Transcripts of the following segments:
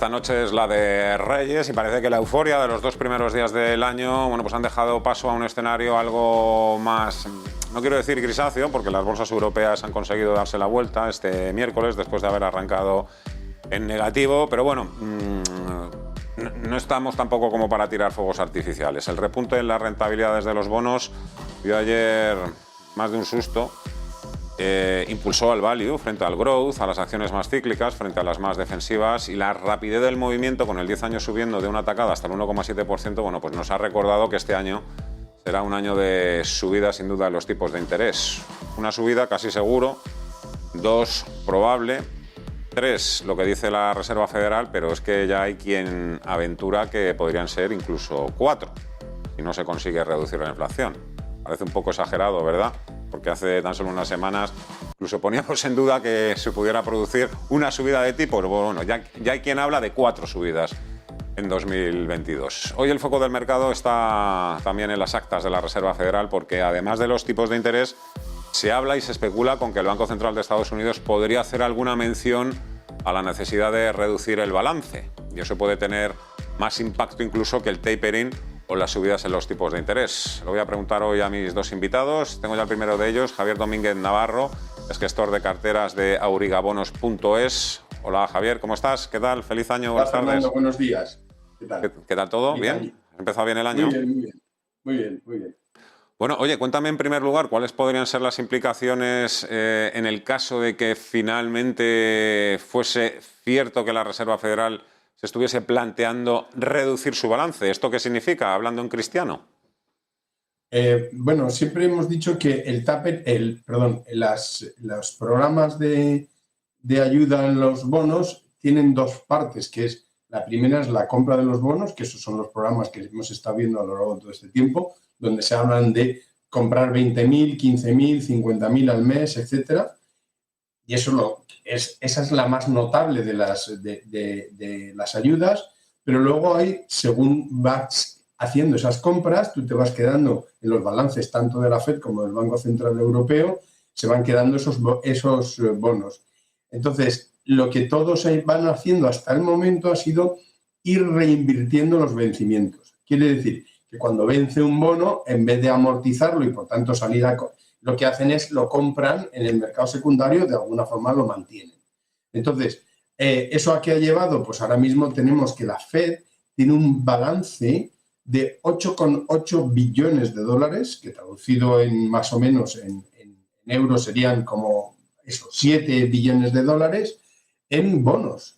Esta noche es la de Reyes y parece que la euforia de los 2 primeros días del año, bueno, pues han dejado paso a un escenario algo más, no quiero decir grisáceo, porque las bolsas europeas han conseguido darse la vuelta este miércoles después de haber arrancado en negativo, pero bueno, no estamos tampoco como para tirar fuegos artificiales. El repunte en las rentabilidades de los bonos dio ayer más de un susto. Impulsó al value frente al growth, a las acciones más cíclicas frente a las más defensivas, y la rapidez del movimiento con el 10 años subiendo de una tacada hasta el 1,7%, bueno, pues nos ha recordado que este año será un año de subida sin duda de los tipos de interés. Una subida casi seguro, 2 probable, 3 lo que dice la Reserva Federal, pero es que ya hay quien aventura que podrían ser incluso 4 si no se consigue reducir la inflación. Parece un poco exagerado, ¿verdad? Porque hace tan solo unas semanas incluso poníamos en duda que se pudiera producir una subida de tipos. Bueno, ya hay quien habla de 4 subidas en 2022. Hoy el foco del mercado está también en las actas de la Reserva Federal, porque además de los tipos de interés, se habla y se especula con que el Banco Central de Estados Unidos podría hacer alguna mención a la necesidad de reducir el balance. Y eso puede tener más impacto incluso que el tapering o las subidas en los tipos de interés. Lo voy a preguntar hoy a mis 2 invitados. Tengo ya el primero de ellos, Javier Domínguez Navarro, es gestor de carteras de aurigabonos.es. Hola Javier, ¿cómo estás? ¿Qué tal? Feliz año, buenas tardes. Fernando, buenos días. ¿Qué tal? ¿Qué tal todo? ¿Bien? ¿Has empezado bien el año? Muy bien. Bueno, oye, cuéntame en primer lugar cuáles podrían ser las implicaciones en el caso de que finalmente fuese cierto que la Reserva Federal se estuviese planteando reducir su balance. ¿Esto qué significa, hablando en cristiano? Bueno, siempre hemos dicho que los programas de ayuda en los bonos tienen 2 partes, que es la primera es la compra de los bonos, que esos son los programas que hemos estado viendo a lo largo de todo este tiempo, donde se hablan de comprar 20.000, 15.000, 50.000 al mes, etcétera. Y esa es la más notable de las ayudas, pero luego según vas haciendo esas compras, tú te vas quedando en los balances tanto de la FED como del Banco Central Europeo, se van quedando esos bonos. Entonces, lo que todos van haciendo hasta el momento ha sido ir reinvirtiendo los vencimientos. Quiere decir que cuando vence un bono, en vez de amortizarlo y por tanto salir lo que hacen es lo compran en el mercado secundario, de alguna forma lo mantienen. Entonces, ¿eso a qué ha llevado? Pues ahora mismo tenemos que la FED tiene un balance de 8,8 billones de dólares, que traducido en más o menos en euros serían como 7 billones de dólares en bonos.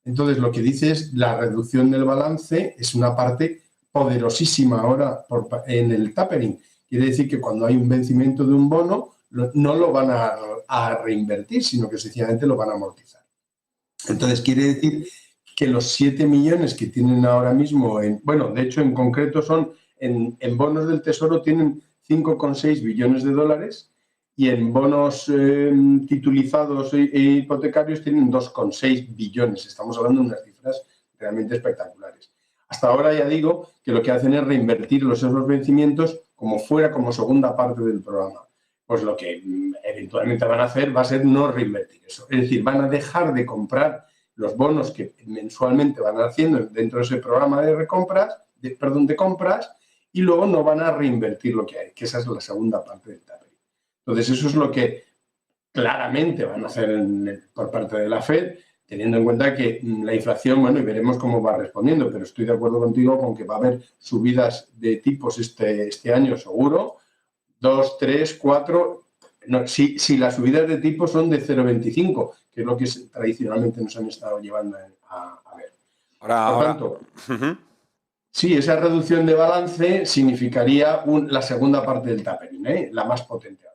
Entonces, lo que dice es la reducción del balance es una parte poderosísima ahora en el tapering. Quiere decir que cuando hay un vencimiento de un bono, no lo van a reinvertir, sino que sencillamente lo van a amortizar. Entonces, quiere decir que los 7 millones que tienen ahora mismo, de hecho, en concreto son, en bonos del Tesoro tienen 5,6 billones de dólares y en bonos titulizados e hipotecarios tienen 2,6 billones. Estamos hablando de unas cifras realmente espectaculares. Hasta ahora ya digo que lo que hacen es reinvertir esos vencimientos como segunda parte del programa. Pues lo que eventualmente van a hacer va a ser no reinvertir eso. Es decir, van a dejar de comprar los bonos que mensualmente van haciendo dentro de ese programa de compras, y luego no van a reinvertir lo que hay, que esa es la segunda parte del tapering. Entonces, eso es lo que claramente van a hacer por parte de la FED, teniendo en cuenta que la inflación, y veremos cómo va respondiendo, pero estoy de acuerdo contigo con que va a haber subidas de tipos este año seguro, 2, 3, 4, si las subidas de tipos son de 0,25, que es lo que tradicionalmente nos han estado llevando a ver. Por tanto, sí, esa reducción de balance significaría la segunda parte del tapering, la más potente.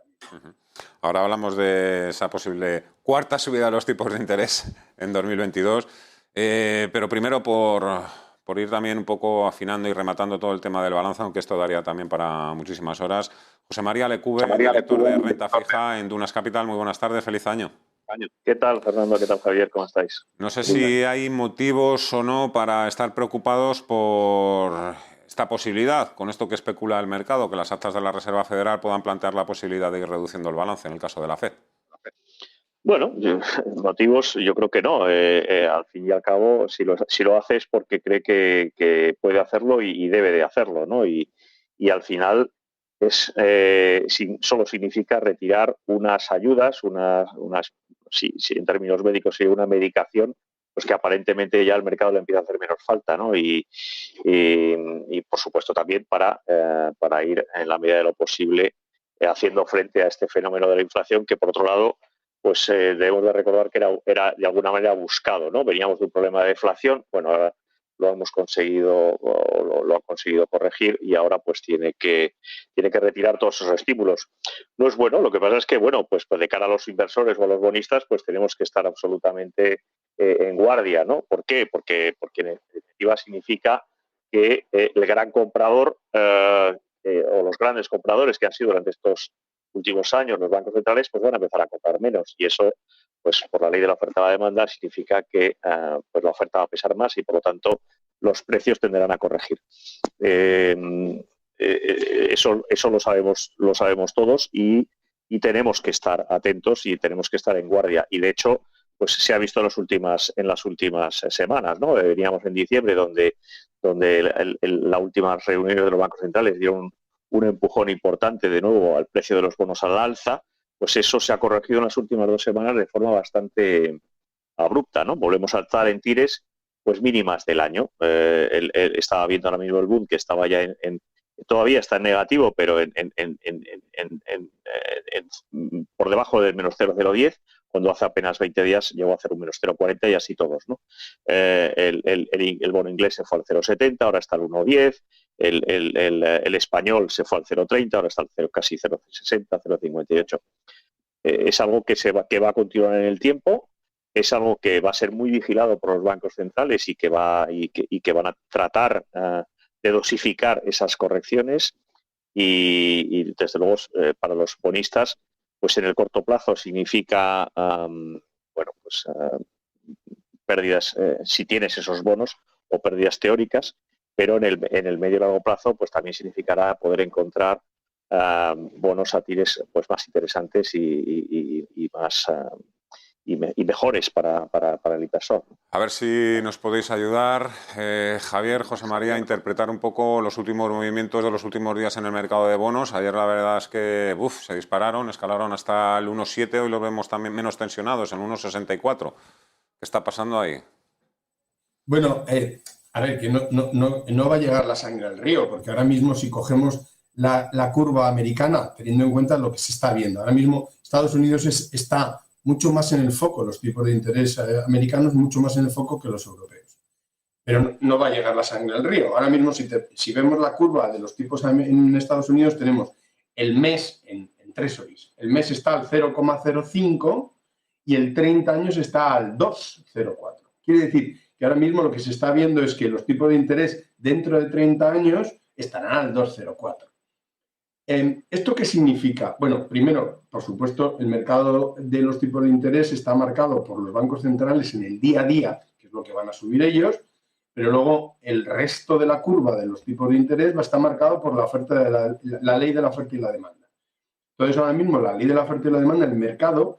Ahora hablamos de esa posible cuarta subida de los tipos de interés en 2022, pero primero por ir también un poco afinando y rematando todo el tema del balance, aunque esto daría también para muchísimas horas. José María Lecube, director de renta fija en Dunas Capital. Muy buenas tardes, feliz año. ¿Qué tal, Fernando? ¿Qué tal, Javier? ¿Cómo estáis? No sé si hay motivos o no para estar preocupados por esta posibilidad, con esto que especula el mercado, que las actas de la Reserva Federal puedan plantear la posibilidad de ir reduciendo el balance en el caso de la FED. Bueno, motivos yo creo que no. Al fin y al cabo, si lo hace es porque cree que puede hacerlo y debe de hacerlo, ¿no? Y al final solo significa retirar unas ayudas, si en términos médicos sería una medicación, pues que aparentemente ya el mercado le empieza a hacer menos falta, ¿no? Y por supuesto también para ir en la medida de lo posible haciendo frente a este fenómeno de la inflación que, por otro lado, pues debemos de recordar que era de alguna manera buscado, ¿no? Veníamos de un problema de deflación, bueno, ahora lo hemos conseguido, lo ha conseguido corregir y ahora pues tiene que retirar todos esos estímulos. No es bueno, lo que pasa es que, bueno, pues de cara a los inversores o a los bonistas, pues tenemos que estar absolutamente en guardia, ¿no? ¿Por qué? Porque en definitiva significa que el gran comprador o los grandes compradores que han sido durante estos últimos años los bancos centrales pues van a empezar a comprar menos y eso pues por la ley de la oferta y la demanda significa que pues la oferta va a pesar más y por lo tanto los precios tenderán a corregir. Eso lo sabemos todos y tenemos que estar atentos y tenemos que estar en guardia y de hecho pues se ha visto en las últimas semanas, ¿no? Veníamos en diciembre donde las últimas reuniones de los bancos centrales dieron un empujón importante de nuevo al precio de los bonos al alza, pues eso se ha corregido en las últimas 2 semanas de forma bastante abrupta, ¿no? Volvemos a estar en tires pues mínimas del año. Estaba viendo ahora mismo el Bund que estaba ya todavía está en negativo, pero por debajo del menos 0,010, cuando hace apenas 20 días llegó a hacer un menos 0,40 y así todos, ¿no? El bono inglés se fue al 0,70, ahora está al 1,10, el español se fue al 0,30, ahora está al casi 0,60, 0,58. Es algo que va a continuar en el tiempo, es algo que va a ser muy vigilado por los bancos centrales y que van a tratar de dosificar esas correcciones y desde luego para los bonistas pues en el corto plazo significa pérdidas si tienes esos bonos o pérdidas teóricas, pero en el medio y largo plazo pues también significará poder encontrar bonos a tires pues más interesantes y más y mejores para el inversor. A ver si nos podéis ayudar, Javier, José María, a interpretar un poco los últimos movimientos de los últimos días en el mercado de bonos. Ayer la verdad es que se dispararon, escalaron hasta el 1,7, hoy los vemos también menos tensionados, en 1,64. ¿Qué está pasando ahí? Bueno, a ver, que no va a llegar la sangre al río, porque ahora mismo si cogemos la curva americana, teniendo en cuenta lo que se está viendo, ahora mismo Estados Unidos está mucho más en el foco, los tipos de interés americanos mucho más en el foco que los europeos. Pero no va a llegar la sangre al río. Ahora mismo, si vemos la curva de los tipos en Estados Unidos, tenemos el mes en Treasuries. El mes está al 0,05 y el 30 años está al 2,04. Quiere decir que ahora mismo lo que se está viendo es que los tipos de interés dentro de 30 años estarán al 2,04. ¿Esto qué significa? Bueno, primero, por supuesto, el mercado de los tipos de interés está marcado por los bancos centrales en el día a día, que es lo que van a subir ellos, pero luego el resto de la curva de los tipos de interés va a estar marcado por la oferta de la ley de la oferta y la demanda. Entonces, ahora mismo la ley de la oferta y la demanda, el mercado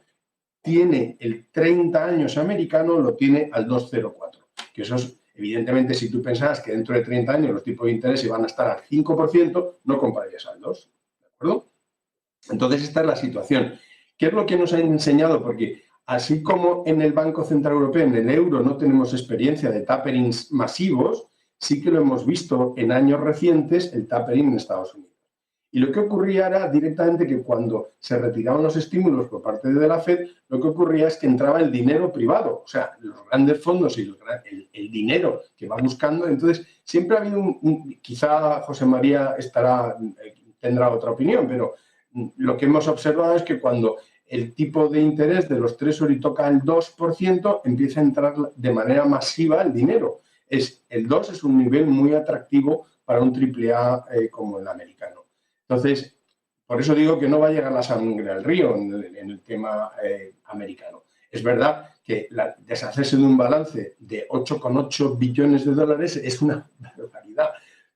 tiene el 30 años americano, lo tiene al 2,04, que eso es, evidentemente, si tú pensabas que dentro de 30 años los tipos de interés iban a estar al 5%, no comprarías al 2%. ¿De acuerdo? Entonces, esta es la situación. ¿Qué es lo que nos ha enseñado? Porque así como en el Banco Central Europeo, en el euro, no tenemos experiencia de taperings masivos, sí que lo hemos visto en años recientes, el tapering en Estados Unidos. Y lo que ocurría era directamente que cuando se retiraban los estímulos por parte de la FED, lo que ocurría es que entraba el dinero privado, o sea, los grandes fondos y el dinero que va buscando. Entonces, siempre ha habido quizá José María tendrá otra opinión, pero lo que hemos observado es que cuando el tipo de interés de los Treasury toca el 2%, empieza a entrar de manera masiva el dinero. El 2 es un nivel muy atractivo para un AAA como el americano. Entonces, por eso digo que no va a llegar la sangre al río en el tema americano. Es verdad que deshacerse de un balance de 8,8 billones de dólares es una barbaridad,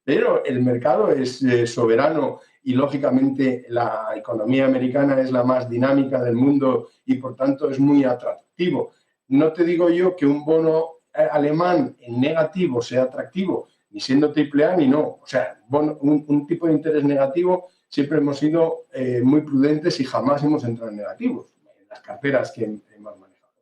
pero el mercado es soberano y lógicamente la economía americana es la más dinámica del mundo y por tanto es muy atractivo. No te digo yo que un bono alemán en negativo sea atractivo, ni siendo AAA ni no. O sea, un tipo de interés negativo siempre hemos sido muy prudentes y jamás hemos entrado en negativos en las carteras que hemos manejado.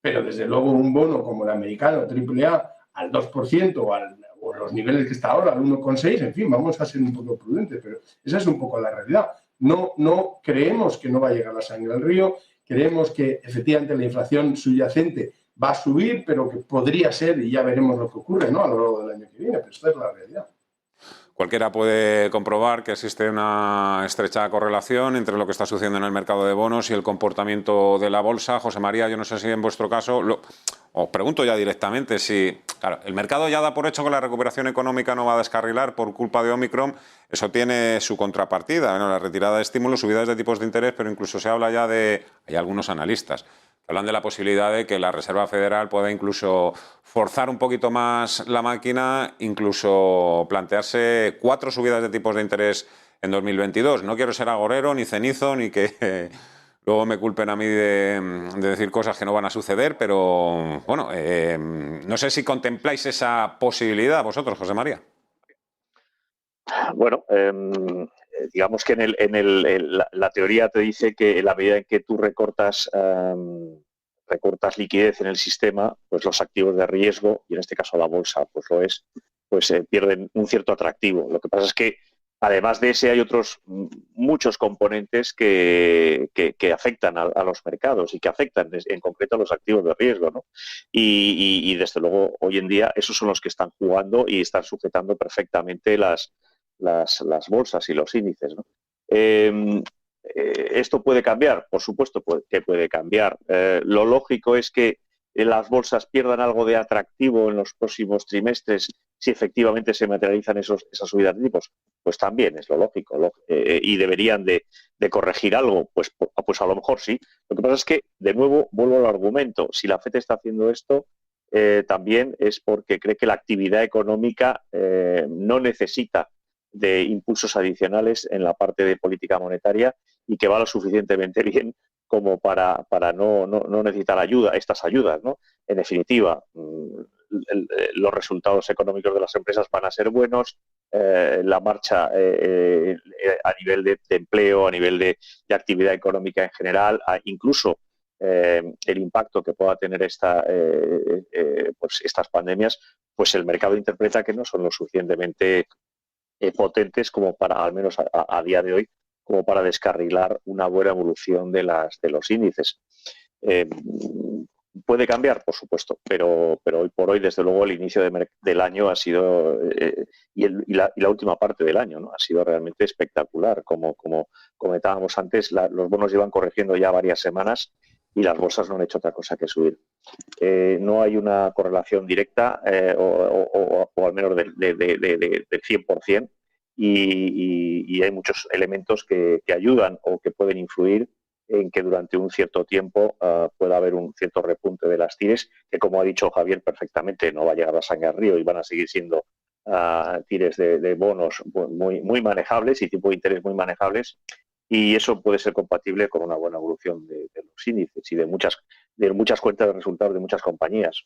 Pero desde luego un bono como el americano AAA al 2% o los niveles que está ahora, al 1,6, en fin, vamos a ser un poco prudentes, pero esa es un poco la realidad. No creemos que no va a llegar la sangre al río, creemos que efectivamente la inflación subyacente va a subir, pero que podría ser, y ya veremos lo que ocurre, ¿no?, a lo largo del año que viene, pero esta es la realidad. Cualquiera puede comprobar que existe una estrecha correlación entre lo que está sucediendo en el mercado de bonos y el comportamiento de la bolsa. José María, yo no sé si en vuestro caso, os pregunto ya directamente si, claro, el mercado ya da por hecho que la recuperación económica no va a descarrilar por culpa de Omicron. Eso tiene su contrapartida, bueno, la retirada de estímulos, subidas de tipos de interés, pero incluso se habla ya hay algunos analistas hablan de la posibilidad de que la Reserva Federal pueda incluso forzar un poquito más la máquina, incluso plantearse 4 subidas de tipos de interés en 2022. No quiero ser agorero ni cenizo ni que luego me culpen a mí de decir cosas que no van a suceder, pero bueno, no sé si contempláis esa posibilidad vosotros, José María. Bueno, digamos que la teoría te dice que en la medida en que tú recortas liquidez en el sistema, pues los activos de riesgo, y en este caso la bolsa pues lo es, pues pierden un cierto atractivo. Lo que pasa es que además de ese hay otros muchos componentes que afectan a los mercados y que afectan en concreto a los activos de riesgo, ¿no? Y desde luego hoy en día esos son los que están jugando y están sujetando perfectamente las bolsas y los índices, ¿no? ¿Esto puede cambiar? Por supuesto que puede cambiar. Lo lógico es que las bolsas pierdan algo de atractivo en los próximos trimestres si efectivamente se materializan esas subidas de tipos. Pues también es lo lógico. Y deberían de corregir algo. Pues a lo mejor sí. Lo que pasa es que, de nuevo, vuelvo al argumento. Si la FED está haciendo esto, también es porque cree que la actividad económica no necesita de impulsos adicionales en la parte de política monetaria y que va lo suficientemente bien como para no necesitar estas ayudas, ¿no? En definitiva, los resultados económicos de las empresas van a ser buenos, la marcha a nivel de empleo, a nivel de actividad económica en general, incluso el impacto que pueda tener pues estas pandemias, pues el mercado interpreta que no son lo suficientemente potentes como para, al menos a día de hoy, como para descarrilar una buena evolución de los índices. Puede cambiar, por supuesto, pero hoy por hoy, desde luego, el inicio del año ha sido, y la última parte del año, ¿no?, ha sido realmente espectacular. Como comentábamos antes, los bonos llevan corrigiendo ya varias semanas y las bolsas no han hecho otra cosa que subir. No hay una correlación directa, o al menos del 100%, y hay muchos elementos que ayudan o que pueden influir en que durante un cierto tiempo pueda haber un cierto repunte de las TIRES, que, como ha dicho Javier perfectamente, no va a llegar a sangre al río y van a seguir siendo TIRES de bonos muy manejables y tipo de interés muy manejables, y eso puede ser compatible con una buena evolución de los índices y de muchas cuentas de resultados de muchas compañías.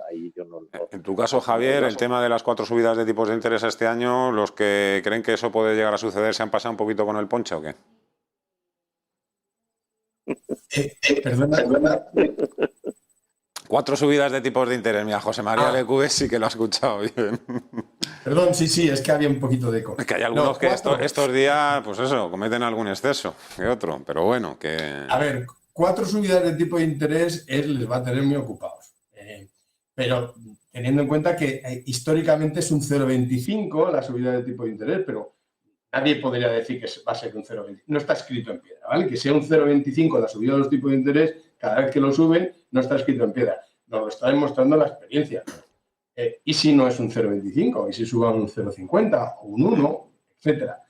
Ahí yo en tu caso, Javier, el tema de las 4 subidas de tipos de interés este año, ¿los que creen que eso puede llegar a suceder se han pasado un poquito con el ponche o qué? Perdona. 4 subidas de tipos de interés. Mira, José María Lecube sí que lo ha escuchado bien. Perdón, sí, es que había un poquito de eco. Es que hay algunos que estos días, pues eso, cometen algún exceso que otro, pero bueno, que... A ver, 4 subidas de tipo de interés les va a tener muy ocupados. Pero teniendo en cuenta que históricamente es un 0,25 la subida de tipo de interés, pero nadie podría decir que va a ser un 0,25. No está escrito en piedra, ¿vale? Que sea un 0,25 la subida de los tipos de interés, cada vez que lo suben, no está escrito en piedra. Nos lo está demostrando la experiencia. ¿Y si no es un 0,25? ¿Y si suba un 0,50 o un 1, etcétera?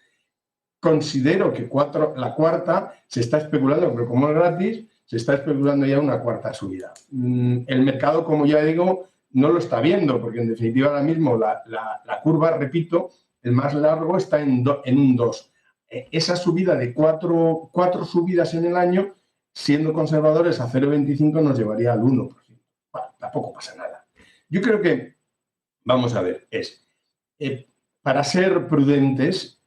Considero que la cuarta se está especulando, pero como es gratis, se está especulando ya una cuarta subida. El mercado, como ya digo, no lo está viendo, porque en definitiva ahora mismo la curva, repito, el más largo está en un 2. esa subida de cuatro subidas en el año, siendo conservadores, a 0,25 nos llevaría al 1%. Bueno, tampoco pasa nada. Yo creo que, vamos a ver, para ser prudentes,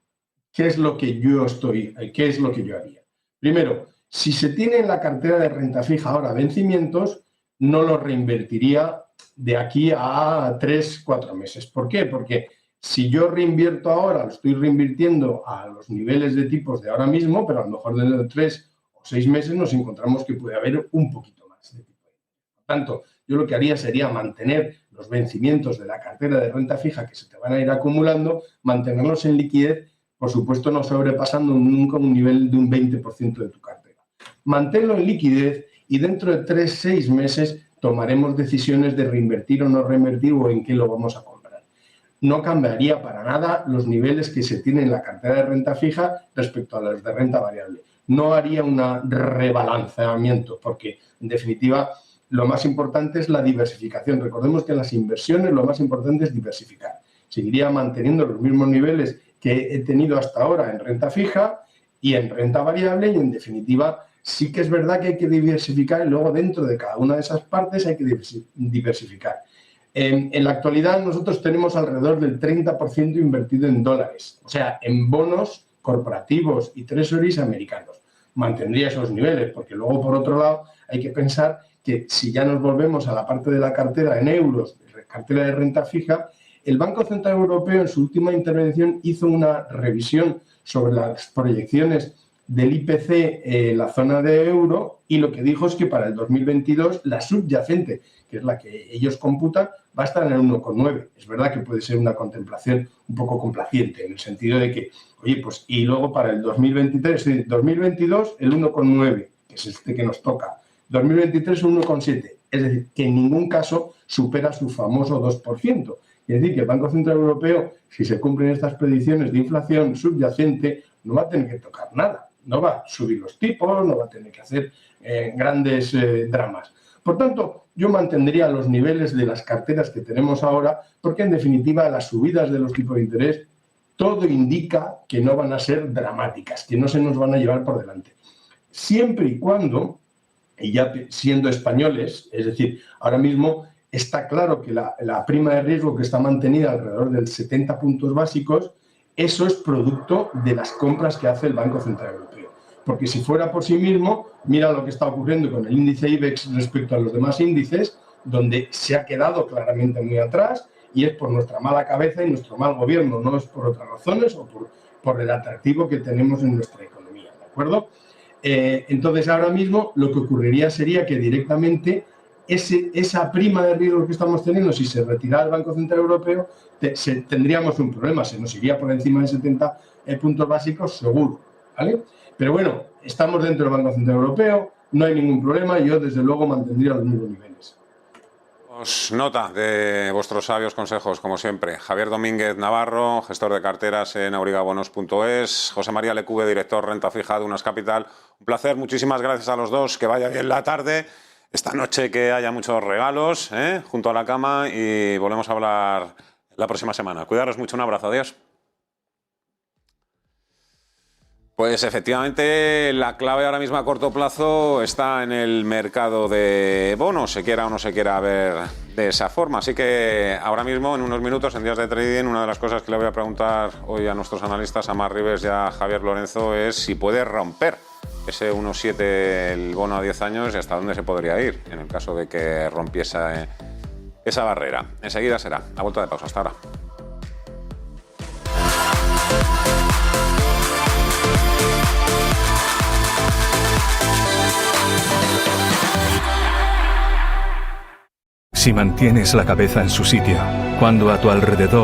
¿qué es lo que yo haría? Primero, si se tiene en la cartera de renta fija ahora vencimientos, no lo reinvertiría de aquí a 3-4 meses. ¿Por qué? Porque si yo reinvierto ahora, lo estoy reinvirtiendo a los niveles de tipos de ahora mismo, pero a lo mejor dentro de 3 o 6 meses nos encontramos que puede haber un poquito más de tipo. Por tanto, yo lo que haría sería mantener los vencimientos de la cartera de renta fija que se te van a ir acumulando, mantenerlos en liquidez, por supuesto no sobrepasando nunca un nivel de un 20% de tu cartera. Manténlo en liquidez y dentro de 3-6 meses tomaremos decisiones de reinvertir o no reinvertir o en qué lo vamos a comprar. No cambiaría para nada los niveles que se tienen en la cartera de renta fija respecto a los de renta variable. No haría un rebalanceamiento porque, en definitiva, lo más importante es la diversificación. Recordemos que en las inversiones lo más importante es diversificar. Seguiría manteniendo los mismos niveles que he tenido hasta ahora en renta fija y en renta variable y, en definitiva, sí que es verdad que hay que diversificar y luego dentro de cada una de esas partes hay que diversificar. En la actualidad nosotros tenemos alrededor del 30% invertido en dólares, o sea, en bonos corporativos y treasuries americanos. Mantendría esos niveles porque luego, por otro lado, hay que pensar que si ya nos volvemos a la parte de la cartera en euros, cartera de renta fija, el Banco Central Europeo en su última intervención hizo una revisión sobre las proyecciones del IPC en la zona de euro y lo que dijo es que para el 2022 la subyacente, que es la que ellos computan, va a estar en el 1,9. Es verdad que puede ser una contemplación un poco complaciente en el sentido de que, oye, pues y luego para el 2023, 2022 el 1,9, que es este que nos toca, 2023 un 1,7, es decir, que en ningún caso supera su famoso 2%. Es decir, que el Banco Central Europeo, si se cumplen estas predicciones de inflación subyacente, no va a tener que tocar nada. No va a subir los tipos, no va a tener que hacer grandes dramas. Por tanto, yo mantendría los niveles de las carteras que tenemos ahora, porque en definitiva las subidas de los tipos de interés, todo indica que no van a ser dramáticas, que no se nos van a llevar por delante. Siempre y cuando, y ya siendo españoles, es decir, ahora mismo está claro que la prima de riesgo que está mantenida alrededor del 70 puntos básicos, eso es producto de las compras que hace el Banco Central Europeo. Porque si fuera por sí mismo, mira lo que está ocurriendo con el índice IBEX respecto a los demás índices, donde se ha quedado claramente muy atrás y es por nuestra mala cabeza y nuestro mal gobierno, no es por otras razones o por el atractivo que tenemos en nuestra economía, ¿de acuerdo? Entonces, ahora mismo lo que ocurriría sería que directamente esa prima de riesgo que estamos teniendo, si se retirara el Banco Central Europeo, tendríamos un problema, se nos iría por encima de 70 puntos básicos seguro, ¿vale? Pero bueno, estamos dentro del Banco Central Europeo, no hay ningún problema, yo desde luego mantendría los mismos niveles. Nota de vuestros sabios consejos, como siempre. Javier Domínguez Navarro, gestor de carteras en aurigabonos.es, José María Lecube, director renta fija de Unas Capital. Un placer, muchísimas gracias a los dos, que vaya bien la tarde. Esta noche que haya muchos regalos junto a la cama y volvemos a hablar la próxima semana. Cuidaros mucho, un abrazo, adiós. Pues efectivamente la clave ahora mismo a corto plazo está en el mercado de bonos, se quiera o no se quiera ver de esa forma. Así que ahora mismo, en unos minutos, en Días de Trading, una de las cosas que le voy a preguntar hoy a nuestros analistas, a Mar Ribes y a Javier Lorenzo, es si puede romper ese 1,7 el bono a 10 años y hasta dónde se podría ir en el caso de que rompiese esa barrera. Enseguida será. A vuelta de pausa. Hasta ahora. Si mantienes la cabeza en su sitio, cuando a tu alrededor